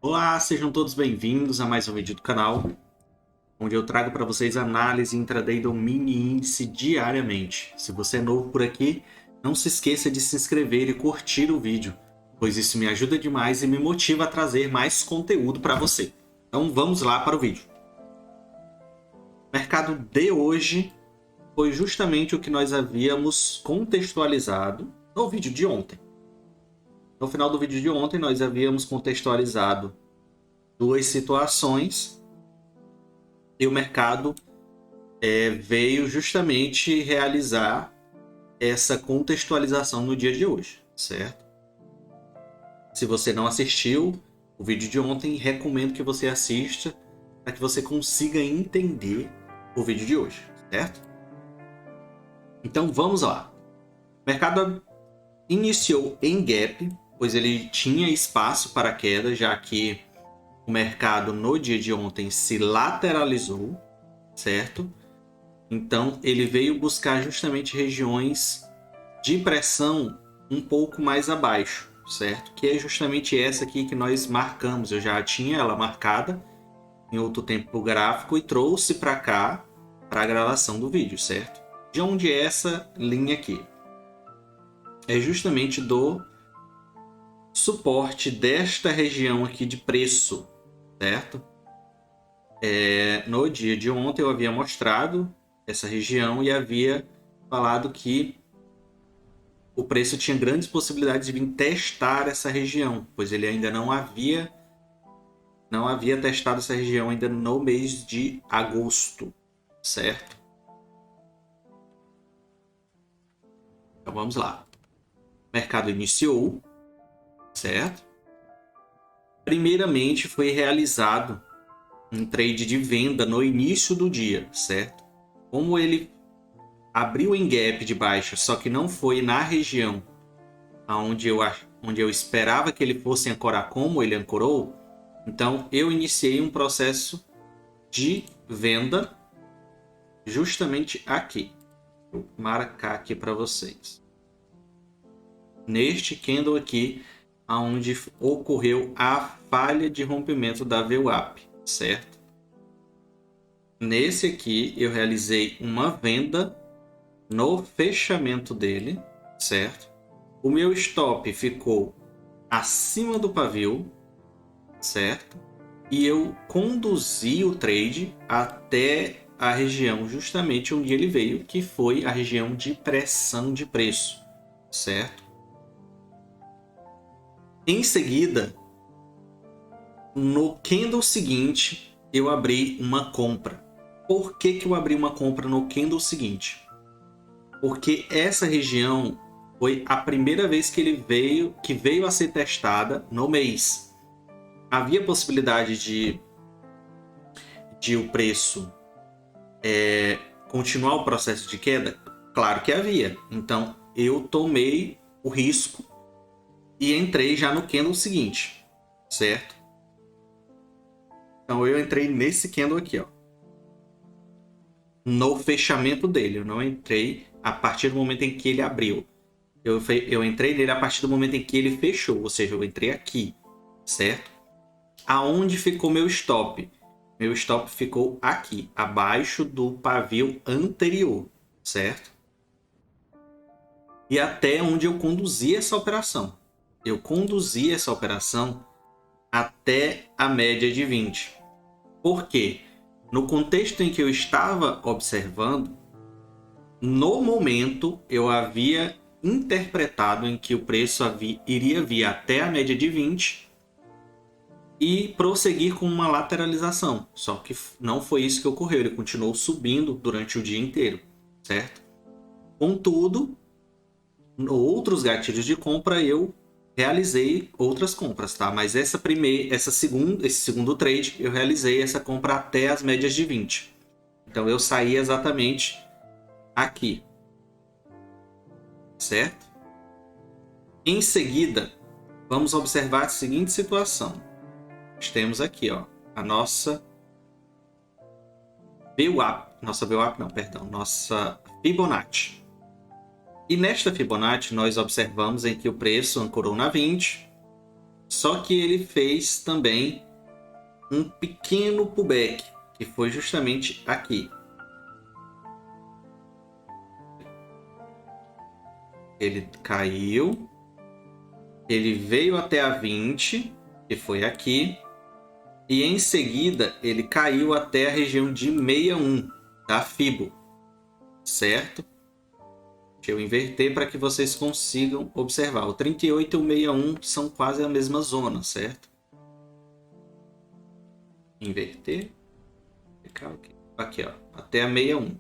Olá, sejam todos bem-vindos a mais um vídeo do canal, onde eu trago para vocês análise intraday do mini índice diariamente. Se você é novo por aqui, não se esqueça de se inscrever e curtir o vídeo, pois isso me ajuda demais e me motiva a trazer mais conteúdo para você. Então vamos lá para o vídeo. O mercado de hoje foi justamente o que nós havíamos contextualizado no vídeo de ontem. No final do vídeo de ontem, nós havíamos contextualizado duas situações e o mercado veio justamente realizar essa contextualização no dia de hoje, certo? Se você não assistiu o vídeo de ontem, recomendo que você assista para que você consiga entender o vídeo de hoje, certo? Então vamos lá. O mercado iniciou em gap, pois ele tinha espaço para queda, já que o mercado no dia de ontem se lateralizou, certo? Então ele veio buscar justamente regiões de pressão um pouco mais abaixo, certo? Que é justamente essa aqui que nós marcamos. Eu já tinha ela marcada em outro tempo gráfico e trouxe para cá para a gravação do vídeo, certo? De onde é essa linha aqui? É justamente do suporte desta região aqui de preço, certo? No dia de ontem eu havia mostrado essa região e havia falado que o preço tinha grandes possibilidades de vir testar essa região, pois ele ainda não havia testado essa região ainda no mês de agosto, certo? Então vamos lá. O mercado iniciou, certo? Primeiramente foi realizado um trade de venda no início do dia, certo? Como ele abriu em gap de baixa, só que não foi na região onde eu esperava que ele fosse ancorar como ele ancorou, então eu iniciei um processo de venda justamente aqui. Vou marcar aqui para vocês. Neste candle aqui, onde ocorreu a falha de rompimento da VWAP, certo? Nesse aqui eu realizei uma venda no fechamento dele, certo? O meu stop ficou acima do pavio, certo? E eu conduzi o trade até a região justamente onde ele veio, que foi a região de pressão de preço, certo? Em seguida, no candle seguinte, eu abri uma compra. Por que eu abri uma compra no candle seguinte? Porque essa região foi a primeira vez que veio a ser testada no mês. Havia possibilidade de o preço continuar o processo de queda? Claro que havia. Então eu tomei o risco e entrei já no candle seguinte, certo? Então eu entrei nesse candle aqui, ó, no fechamento dele. Eu não entrei a partir do momento em que ele abriu. Eu entrei nele a partir do momento em que ele fechou, ou seja, eu entrei aqui, certo? Aonde ficou meu stop? Meu stop ficou aqui, abaixo do pavio anterior, certo? E até onde eu conduzi essa operação. Eu conduzi essa operação até a média de 20. Por quê? No contexto em que eu estava observando, no momento eu havia interpretado em que o preço iria vir até a média de 20 e prosseguir com uma lateralização. Só que não foi isso que ocorreu, ele continuou subindo durante o dia inteiro, certo? Contudo, outros gatilhos de compra eu realizei outras compras, tá? Mas esse segundo trade eu realizei essa compra até as médias de 20. Então eu saí exatamente aqui, certo? Em seguida, vamos observar a seguinte situação. Nós temos aqui, ó, a nossa nossa Fibonacci. E nesta Fibonacci nós observamos em que o preço ancorou na 20 Só que ele fez também um pequeno pullback, que foi justamente aqui. Ele caiu, ele veio até a 20, que foi aqui, e em seguida ele caiu até a região de 61 da Fibo, certo? Deixa eu inverter para que vocês consigam observar. O 38 e o 61 são quase a mesma zona, certo? Inverter. Aqui, ó, até a 61.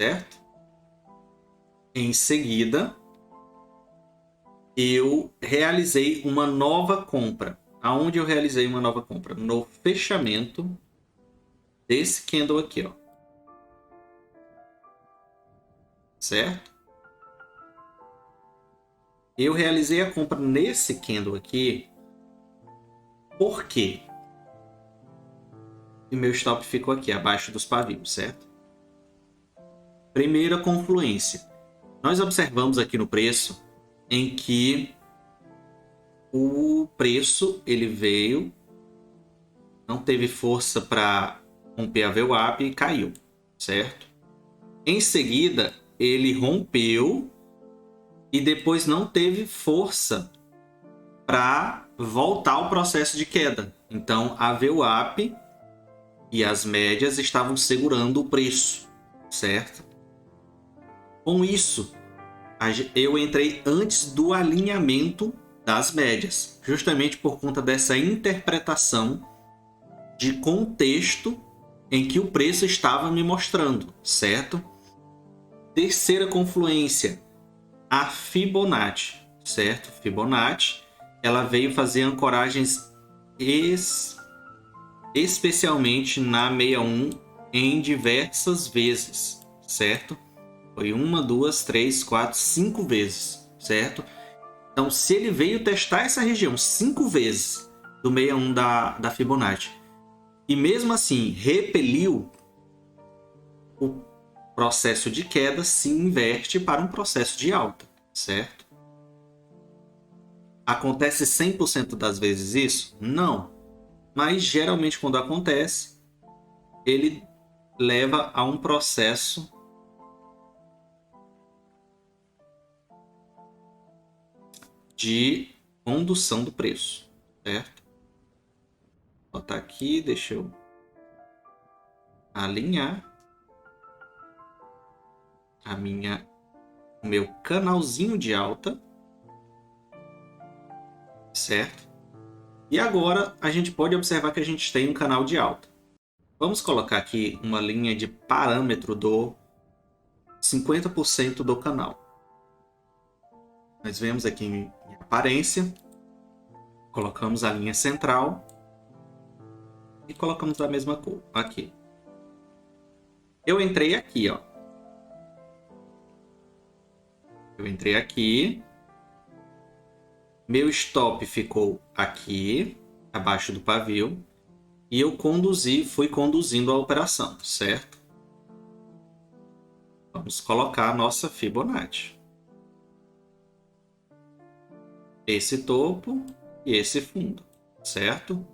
Certo? Em seguida, eu realizei uma nova compra. Aonde eu realizei uma nova compra? No fechamento desse candle aqui, ó. Certo? Eu realizei a compra nesse candle aqui. Por quê? E meu stop ficou aqui, abaixo dos pavios, certo? Primeira confluência. Nós observamos aqui no preço em que o preço ele veio, não teve força para romper a VWAP e caiu, certo? Em seguida, ele rompeu e depois não teve força para voltar ao processo de queda. Então, a VWAP e as médias estavam segurando o preço, certo? Com isso, eu entrei antes do alinhamento das médias, justamente por conta dessa interpretação de contexto em que o preço estava me mostrando, certo? Terceira confluência, a Fibonacci, certo? Fibonacci, ela veio fazer ancoragens especialmente na 61 em diversas vezes, certo? Foi 1, 2, 3, 4, 5 vezes, certo? Então, se ele veio testar essa região 5 vezes do 61 da Fibonacci e mesmo assim repeliu, o processo de queda se inverte para um processo de alta, certo? Acontece 100% das vezes isso? Não. Mas geralmente quando acontece, ele leva a um processo de condução do preço, certo? Vou botar aqui, deixa eu alinhar o meu canalzinho de alta, certo? E agora a gente pode observar que a gente tem um canal de alta. Vamos colocar aqui uma linha de parâmetro do 50% do canal. Nós vemos aqui em aparência, colocamos a linha central e colocamos a mesma cor aqui. Eu entrei aqui, ó. Eu entrei aqui. Meu stop ficou aqui, abaixo do pavio. E eu fui conduzindo a operação, certo? Vamos colocar a nossa Fibonacci. Esse topo e esse fundo, certo?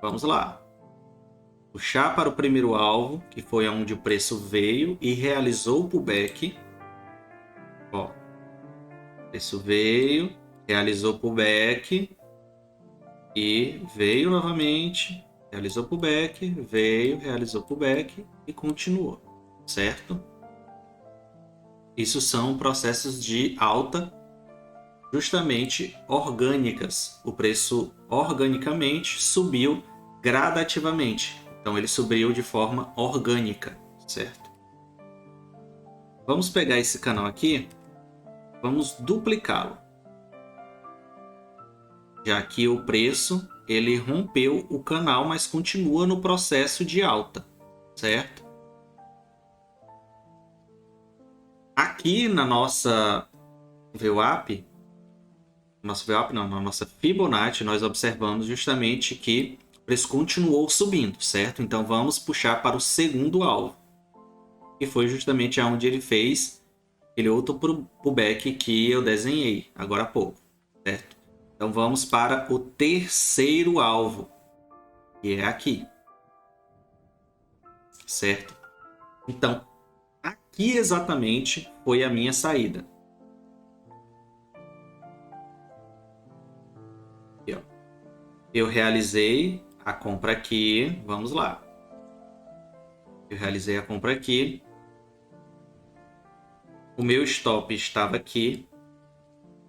Vamos lá. Puxar para o primeiro alvo, que foi onde o preço veio e realizou o pullback. Ó, o preço veio, realizou o pullback e veio novamente, realizou o pullback, veio, realizou o pullback e continuou, certo? Isso são processos de alta justamente orgânicas. O preço organicamente subiu gradativamente. Então ele subiu de forma orgânica, certo? Vamos pegar esse canal aqui, vamos duplicá-lo. Já que o preço ele rompeu o canal, mas continua no processo de alta, certo? Aqui na nossa VWAP, na nossa Fibonacci, nós observamos justamente que o preço continuou subindo, certo? Então vamos puxar para o segundo alvo, que foi justamente aonde ele fez aquele outro pullback que eu desenhei agora há pouco, certo? Então vamos para o terceiro alvo, que é aqui. Certo? Então, aqui exatamente foi a minha saída. Aqui, ó. Eu realizei a compra aqui. Vamos lá. Eu realizei a compra aqui. O meu stop estava aqui.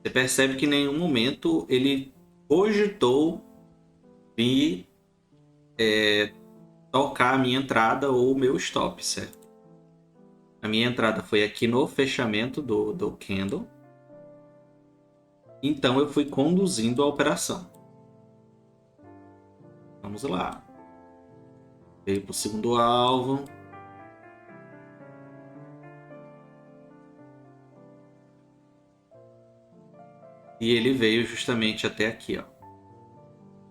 Você percebe que em nenhum momento ele cogitou vir tocar a minha entrada ou o meu stop, certo? A minha entrada foi aqui no fechamento do candle. Então eu fui conduzindo a operação. Vamos lá. Veio para o segundo alvo. E ele veio justamente até aqui, ó.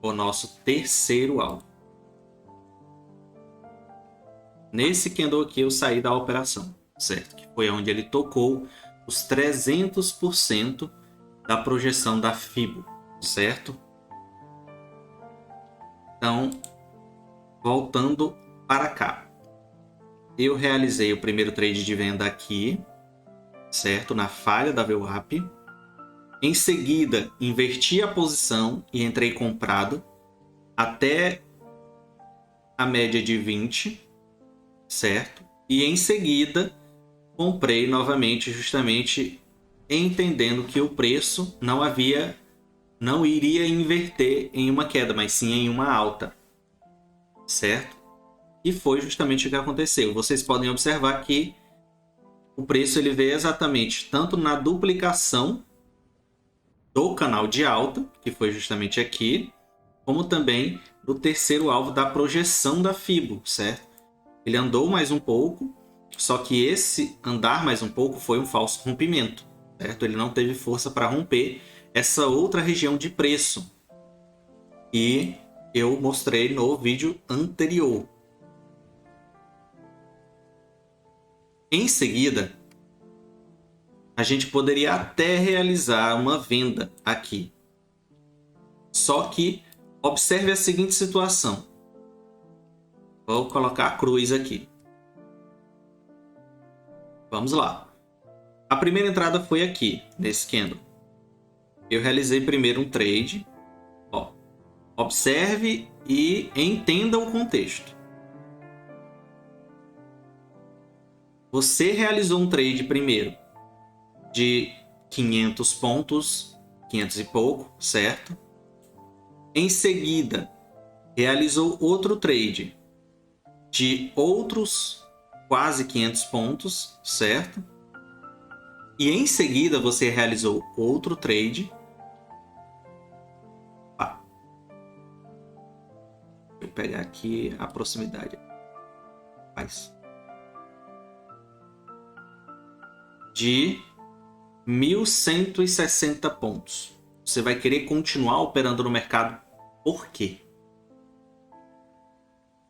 O nosso terceiro alvo. Nesse candle aqui eu saí da operação, certo? Que foi onde ele tocou os 300% da projeção da FIBO, certo? Então, voltando para cá. Eu realizei o primeiro trade de venda aqui, certo? Na falha da VWAP. Em seguida, inverti a posição e entrei comprado até a média de 20, certo? E em seguida, comprei novamente, justamente entendendo que o preço não iria inverter em uma queda, mas sim em uma alta, certo? E foi justamente o que aconteceu. Vocês podem observar que o preço ele veio exatamente tanto na duplicação do canal de alta, que foi justamente aqui, como também no terceiro alvo da projeção da FIBO, certo? Ele andou mais um pouco, só que esse andar mais um pouco foi um falso rompimento, certo? Ele não teve força para romper essa outra região de preço. E eu mostrei no vídeo anterior. Em seguida, a gente poderia até realizar uma venda aqui. Só que observe a seguinte situação. Vou colocar a cruz aqui. Vamos lá. A primeira entrada foi aqui, nesse candle. Eu realizei primeiro um trade. Ó, observe e entenda o contexto. Você realizou um trade primeiro de 500 pontos, 500 e pouco, certo? Em seguida, realizou outro trade de outros quase 500 pontos, certo? E em seguida você realizou outro trade. Vou pegar aqui a proximidade. De 1.160 pontos. Você vai querer continuar operando no mercado. Por quê?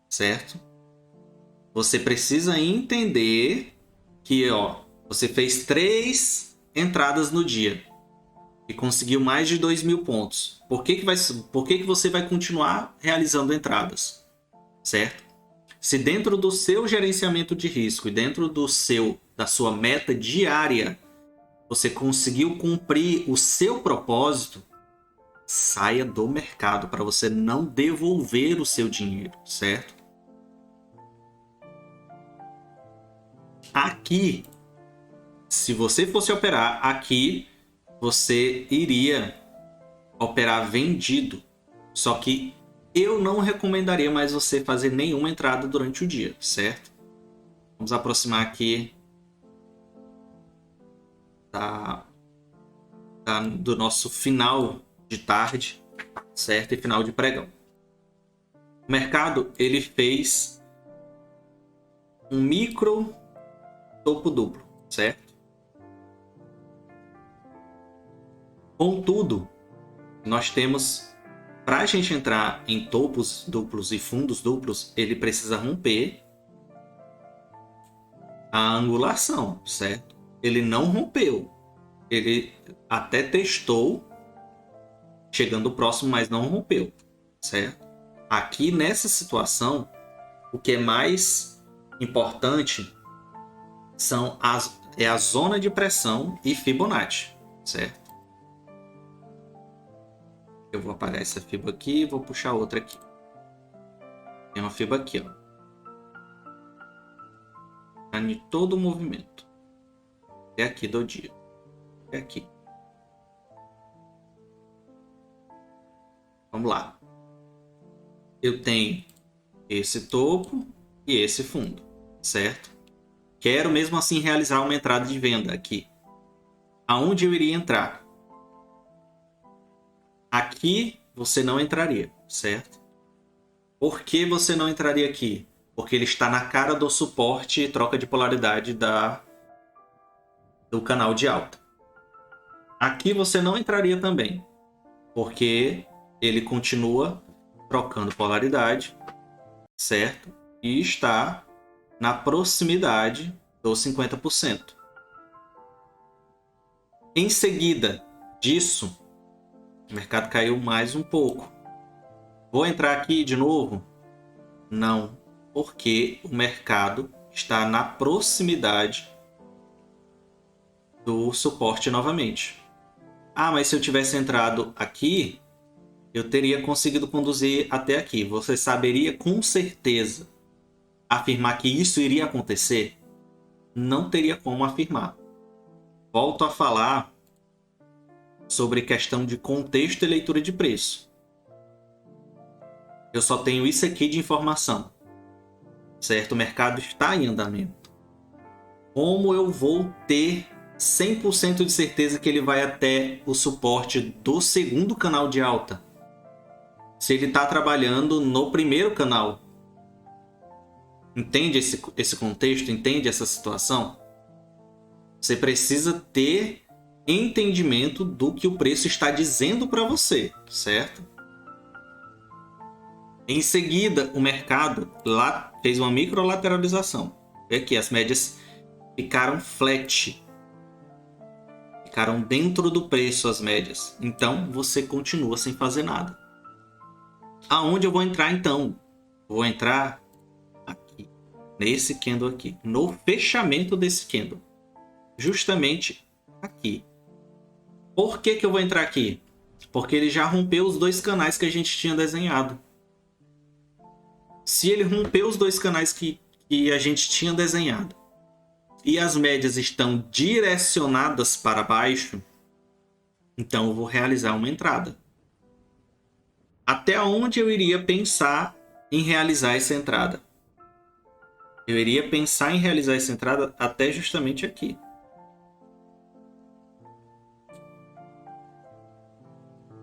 Certo? Você precisa entender que, ó, você fez 3 entradas no dia e conseguiu mais de 2.000 pontos. Por que você vai continuar realizando entradas? Certo? Se dentro do seu gerenciamento de risco e dentro da sua meta diária, você conseguiu cumprir o seu propósito, saia do mercado para você não devolver o seu dinheiro, certo? Aqui, se você fosse operar aqui, você iria operar vendido. Só que eu não recomendaria mais você fazer nenhuma entrada durante o dia, certo? Vamos aproximar aqui do nosso final de tarde, certo? E final de pregão. O mercado ele fez um micro topo duplo, certo? Contudo, nós temos, para a gente entrar em topos duplos e fundos duplos, ele precisa romper a angulação, certo? Ele não rompeu. Ele até testou chegando próximo, mas não rompeu, certo? Aqui nessa situação, o que é mais importante é a zona de pressão e Fibonacci, certo? Eu vou apagar essa fibra aqui e vou puxar outra aqui. Tem uma fibra aqui, ó. Tá em todo o movimento. É aqui do dia. É aqui. Vamos lá. Eu tenho esse topo e esse fundo, certo? Quero mesmo assim realizar uma entrada de venda aqui. Aonde eu iria entrar? Aqui você não entraria, certo? Por que você não entraria aqui? Porque ele está na cara do suporte e troca de polaridade do canal de alta. Aqui você não entraria também, porque ele continua trocando polaridade, certo? E está na proximidade dos 50%. Em seguida disso, o mercado caiu mais um pouco. Vou entrar aqui de novo? Não, porque o mercado está na proximidade do suporte novamente. Ah, mas se eu tivesse entrado aqui, eu teria conseguido conduzir até aqui. Você saberia com certeza afirmar que isso iria acontecer? Não teria como afirmar. Volto a falar sobre questão de contexto e leitura de preço. Eu só tenho isso aqui de informação, certo? O mercado está em andamento. Como eu vou ter 100% de certeza que ele vai até o suporte do segundo canal de alta, se ele está trabalhando no primeiro canal? Entende esse contexto? Entende essa situação? Você precisa ter entendimento do que o preço está dizendo para você, certo? Em seguida, o mercado lá fez uma microlateralização. Vê aqui, as médias ficaram flat. Ficaram dentro do preço as médias. Então, você continua sem fazer nada. Aonde eu vou entrar então? Vou entrar aqui, nesse candle aqui, no fechamento desse candle. Justamente aqui. Por que eu vou entrar aqui? Porque ele já rompeu os dois canais que a gente tinha desenhado. Se ele rompeu os dois canais que a gente tinha desenhado e as médias estão direcionadas para baixo, então eu vou realizar uma entrada. Até onde eu iria pensar em realizar essa entrada? Eu iria pensar em realizar essa entrada até justamente aqui.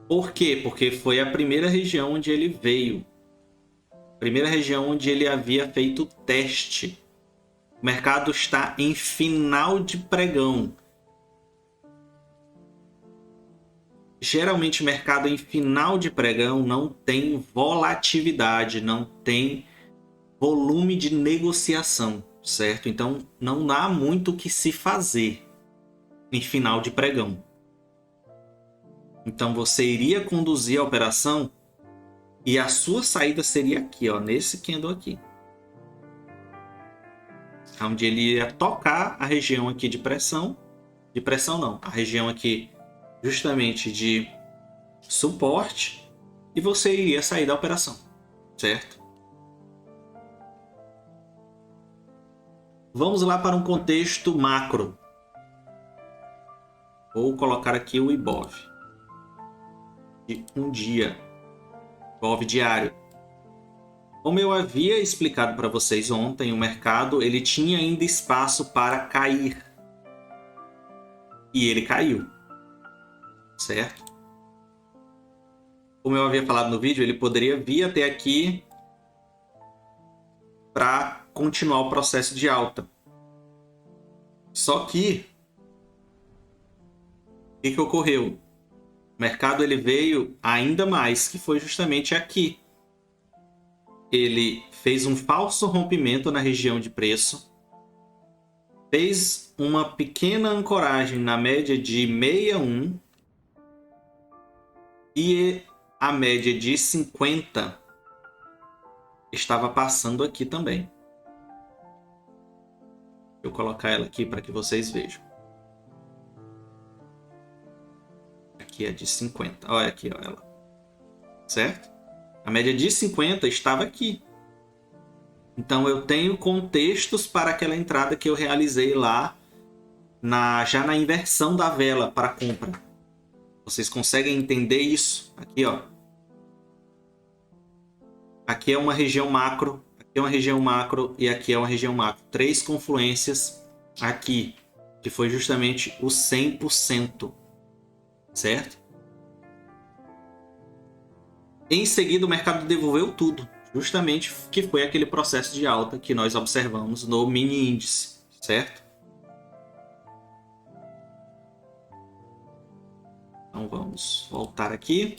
Por quê? Porque foi a primeira região onde ele veio. Primeira região onde ele havia feito teste. O mercado está em final de pregão. Geralmente o mercado em final de pregão não tem volatilidade, não tem volume de negociação, certo? Então não há muito o que se fazer em final de pregão. Então você iria conduzir a operação e a sua saída seria aqui, ó, nesse candle aqui. Onde ele ia tocar a região aqui de pressão não, a região aqui justamente de suporte, e você iria sair da operação, certo? Vamos lá para um contexto macro. Vou colocar aqui o IBOV de um dia, IBOV diário. Como eu havia explicado para vocês ontem, o mercado ele tinha ainda espaço para cair. E ele caiu, certo? Como eu havia falado no vídeo, ele poderia vir até aqui para continuar o processo de alta. Só que o que ocorreu? O mercado ele veio ainda mais, que foi justamente aqui. Ele fez um falso rompimento na região de preço, fez uma pequena ancoragem na média de 61 E a média de 50 estava passando aqui também. Vou colocar ela aqui para que vocês vejam. Aqui é de 50. Olha aqui, ó, ela. Certo? A média de 50 estava aqui. Então eu tenho contextos para aquela entrada que eu realizei lá já na inversão da vela para compra. Vocês conseguem entender isso? Aqui, ó. Aqui é uma região macro, aqui é uma região macro e aqui é uma região macro. 3 confluências aqui, que foi justamente o 100%, certo? Em seguida, o mercado devolveu tudo, justamente que foi aquele processo de alta que nós observamos no mini índice, certo? Então vamos voltar aqui.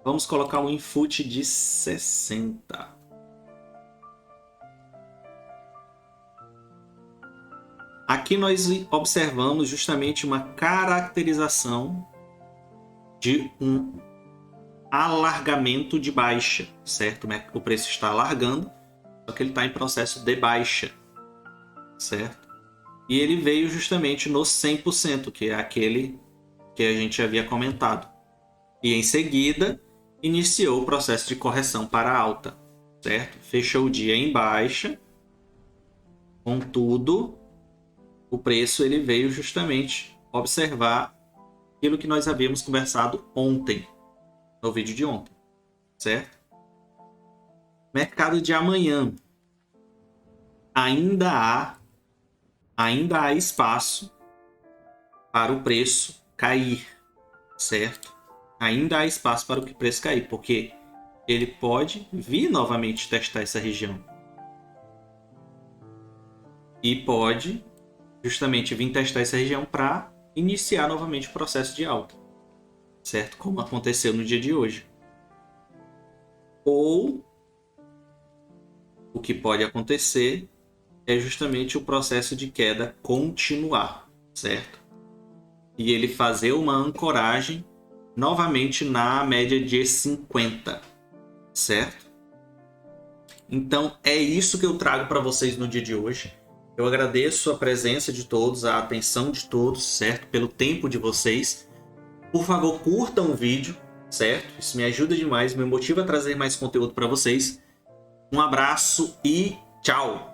Vamos colocar um input de 60. Aqui nós observamos justamente uma caracterização de um alargamento de baixa, certo? O preço está alargando, só que ele está em processo de baixa, certo? E ele veio justamente no 100%, que é aquele que a gente havia comentado. E em seguida, iniciou o processo de correção para alta, certo? Fechou o dia em baixa. Contudo, o preço ele veio justamente observar aquilo que nós havíamos conversado ontem, no vídeo de ontem, certo? Mercado de amanhã. Ainda há espaço para o preço cair, certo? Ainda há espaço para o preço cair, porque ele pode vir novamente testar essa região. E pode justamente vir testar essa região para iniciar novamente o processo de alta, certo? Como aconteceu no dia de hoje. Ou o que pode acontecer é justamente o processo de queda continuar, certo? E ele fazer uma ancoragem novamente na média de 50, certo? Então é isso que eu trago para vocês no dia de hoje. Eu agradeço a presença de todos, a atenção de todos, certo? Pelo tempo de vocês. Por favor, curtam o vídeo, certo? Isso me ajuda demais, me motiva a trazer mais conteúdo para vocês. Um abraço e tchau!